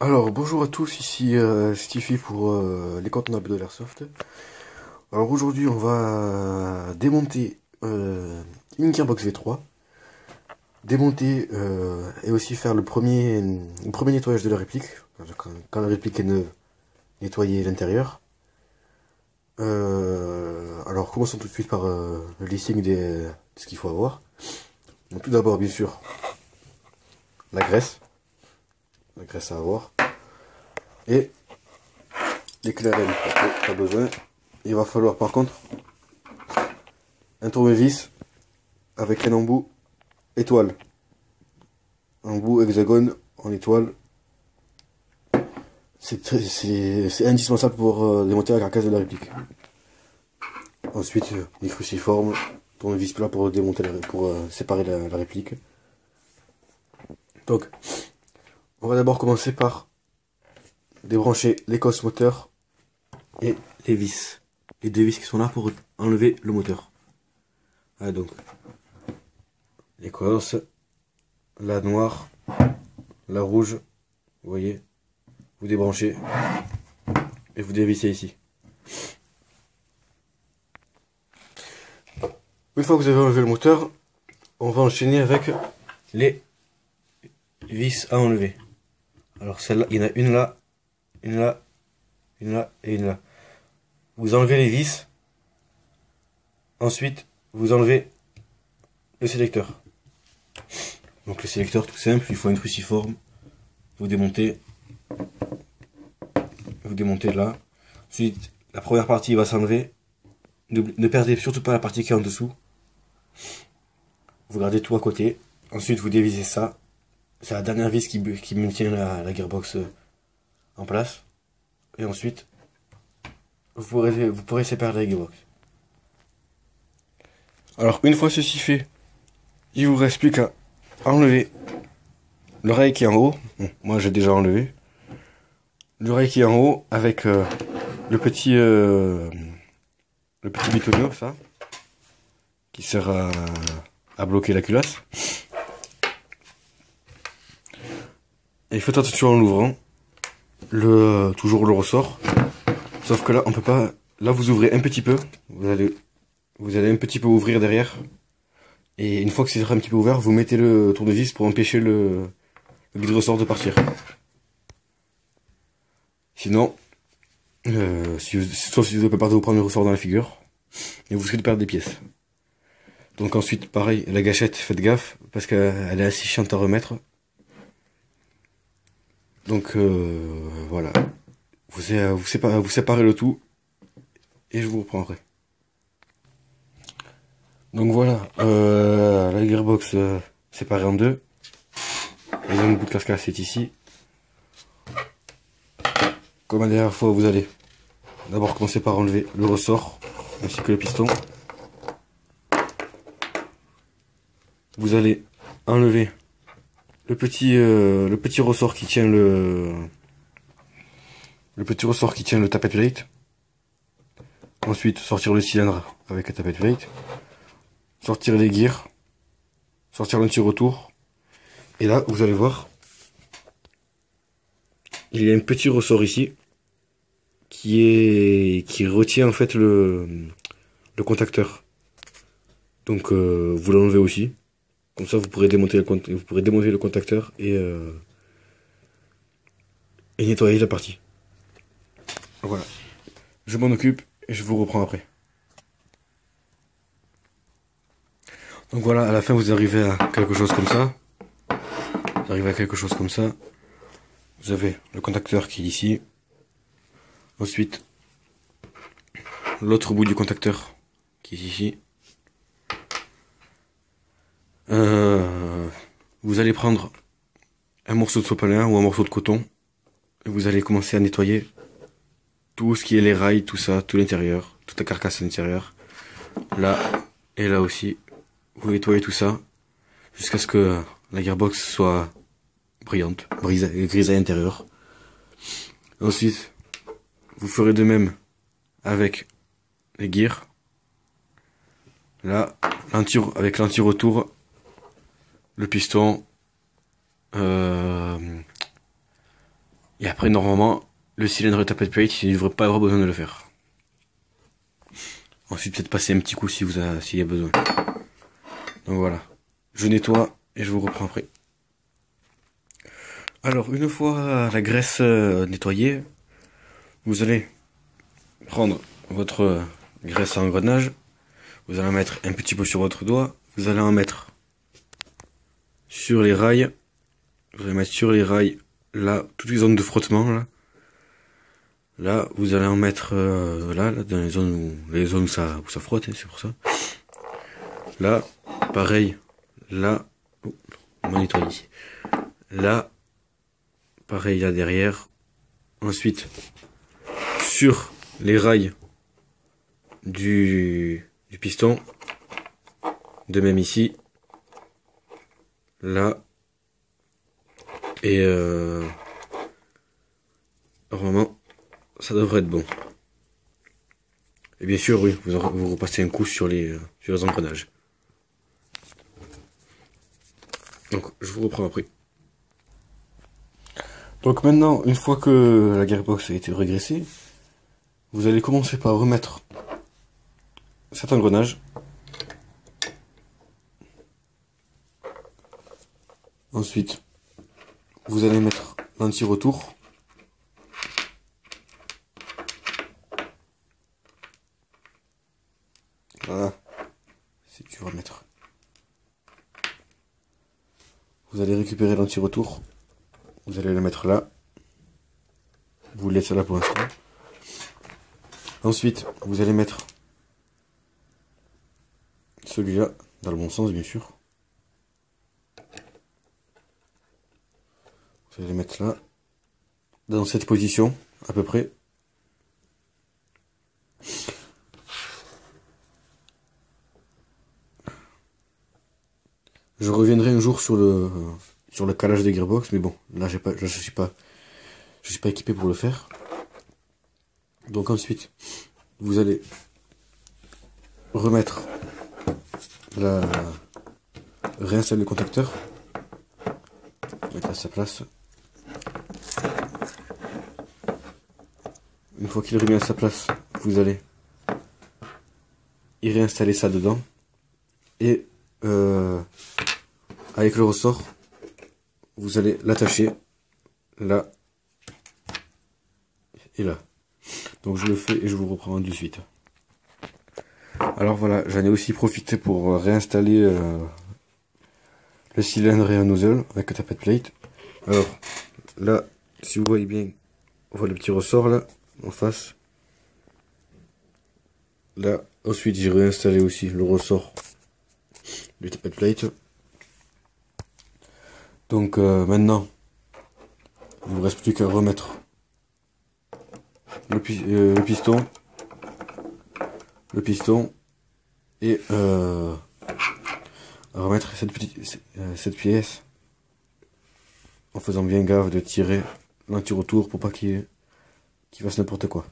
Alors bonjour à tous, ici Stiffy pour les contenants de l'Airsoft. Alors aujourd'hui on va démonter une Gearbox V3, démonter et aussi faire le premier nettoyage de la réplique, quand la réplique est neuve, nettoyer l'intérieur. Alors commençons tout de suite par le listing de ce qu'il faut avoir. Donc tout d'abord bien sûr la graisse à avoir, et les clés à la vis, pas besoin. Il va falloir par contre un tournevis avec un embout étoile. Embout hexagone en étoile. C'est indispensable pour démonter la carcasse de la réplique. Ensuite, les cruciformes, tournevis plat pour démonter pour séparer la réplique. Donc, on va d'abord commencer par débrancher les cosses moteur et les vis. Les deux vis qui sont là pour enlever le moteur. Ah, donc, les cosses, la noire, la rouge, vous voyez, vous débranchez et vous dévissez ici. Une fois que vous avez enlevé le moteur, on va enchaîner avec les vis à enlever. Alors celle-là, il y en a une là, une là, une là et une là. Vous enlevez les vis, ensuite vous enlevez le sélecteur. Donc le sélecteur tout simple, il faut une cruciforme, vous démontez là. Ensuite la première partie va s'enlever. Ne perdez surtout pas la partie qui est en dessous. Vous gardez tout à côté. Ensuite vous dévisez ça. C'est la dernière vis qui maintient la gearbox en place. Et ensuite vous pourrez séparer la gearbox. Alors une fois ceci fait, il vous reste plus qu'à enlever l'oreille qui est en haut. Bon, moi j'ai déjà enlevé l'oreille qui est en haut avec le petit bitonio, ça, qui sert à bloquer la culasse. Et faites attention en l'ouvrant, toujours le ressort. Sauf que là on peut pas. Là vous ouvrez un petit peu, vous allez un petit peu ouvrir derrière. Et une fois que c'est un petit peu ouvert, vous mettez le tournevis pour empêcher le guide ressort de partir. Sinon, sauf si vous avez peur de vous prendre le ressort dans la figure, et vous risquez de perdre des pièces. Donc ensuite, pareil, la gâchette, faites gaffe, parce qu'elle est assez chiante à remettre. Donc voilà, vous séparez le tout, et je vous reprends après. Donc voilà, la gearbox séparée en deux. Le deuxième bout de casse-casse est ici. Comme la dernière fois, vous allez d'abord commencer par enlever le ressort ainsi que le piston. Vous allez enlever le petit ressort qui tient le tappet plate. Ensuite, sortir le cylindre avec le tappet plate. Sortir les gears. Sortir l'anti-retour. Et là, vous allez voir, il y a un petit ressort ici qui retient en fait le contacteur. Donc vous l'enlevez aussi. Comme ça vous pourrez démonter le contacteur et nettoyer la partie. Voilà. Je m'en occupe et je vous reprends après. Donc voilà, à la fin vous arrivez à quelque chose comme ça. Vous avez le contacteur qui est ici. Ensuite, l'autre bout du contacteur qui est ici. Vous allez prendre un morceau de sopalin ou un morceau de coton et vous allez commencer à nettoyer tout ce qui est les rails, tout ça, tout l'intérieur, toute la carcasse à l'intérieur. Là et là aussi, vous nettoyez tout ça jusqu'à ce que la gearbox soit brillante, grise à l'intérieur. Ensuite, vous ferez de même avec les gears. Là, avec l'anti-retour, le piston, Et après, normalement, le cylindre tappet plate, il ne devrait pas avoir besoin de le faire. Ensuite, peut-être passer un petit coup s'il y a besoin. Donc voilà. Je nettoie et je vous reprends après. Alors, une fois la graisse nettoyée, vous allez prendre votre graisse à engrenage. Vous allez en mettre un petit peu sur votre doigt. Vous allez en mettre sur les rails. Vous allez mettre sur les rails, là, toutes les zones de frottement, là. Là, vous allez en mettre, là, dans les zones où ça frotte, hein, c'est pour ça. Là, pareil. Là, oh, on va nettoyer ici. Là, pareil, là derrière. Ensuite, sur les rails du piston. De même ici. Là. Et normalement, ça devrait être bon. Et bien sûr, oui, vous repassez un coup sur les engrenages. Donc, je vous reprends après. Donc maintenant, une fois que la gearbox a été régressée, vous allez commencer par remettre cet engrenage. Ensuite, vous allez mettre l'anti-retour. Voilà, si tu vas mettre. Vous allez récupérer l'anti-retour. Vous allez le mettre là. Vous le laissez là pour l'instant. Ensuite, vous allez mettre celui-là, dans le bon sens bien sûr. Vous allez le mettre là, dans cette position, à peu près. Je reviendrai un jour sur le calage des gearbox, mais bon, là je suis pas équipé pour le faire. Donc ensuite, vous allez réinstaller le contacteur, mettre à sa place. Une fois qu'il est remis à sa place, vous allez y réinstaller ça dedans et avec le ressort, vous allez l'attacher là et là. Donc je le fais et je vous reprends de suite. Alors voilà, j'en ai aussi profité pour réinstaller le cylindre et un nozzle avec le tappet plate. Alors là, si vous voyez bien, on voit le petit ressort là en face. Là, ensuite j'ai réinstallé aussi le ressort du tappet plate. Donc maintenant, il ne vous reste plus qu'à remettre le piston et à remettre cette pièce en faisant bien gaffe de tirer l'anti-retour pour pas qu'il fasse n'importe quoi.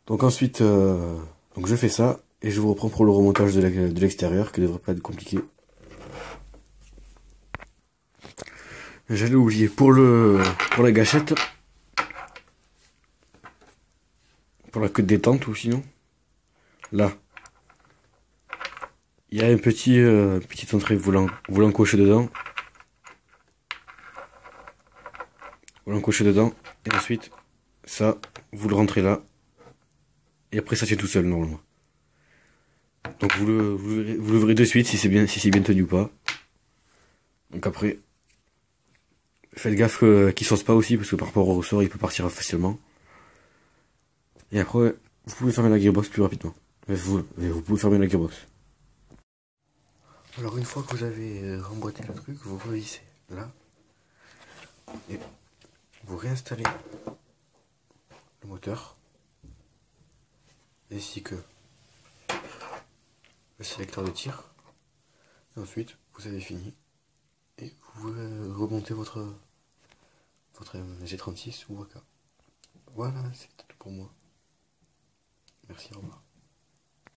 Donc ensuite, donc je fais ça et je vous reprends pour le remontage de l'extérieur qui ne devrait pas être compliqué. J'allais oublier pour la gâchette, pour la queue de détente ou sinon, là, il y a une petite entrée voulant cocher dedans. Vous l'encochez dedans et ensuite ça vous le rentrez là et après ça tient tout seul normalement. Donc vous le verrez de suite si c'est bien tenu ou pas. Donc après faites gaffe qu'il sauce pas aussi parce que par rapport au ressort il peut partir facilement. Et après vous pouvez fermer la gearbox plus rapidement. Vous pouvez fermer la gearbox. Alors une fois que vous avez remboîté le truc, vous revissez là et vous réinstallez le moteur ainsi que le sélecteur de tir. Et ensuite vous avez fini et vous remontez votre G36 ou AK. Voilà, c'est tout pour moi. Merci, au revoir.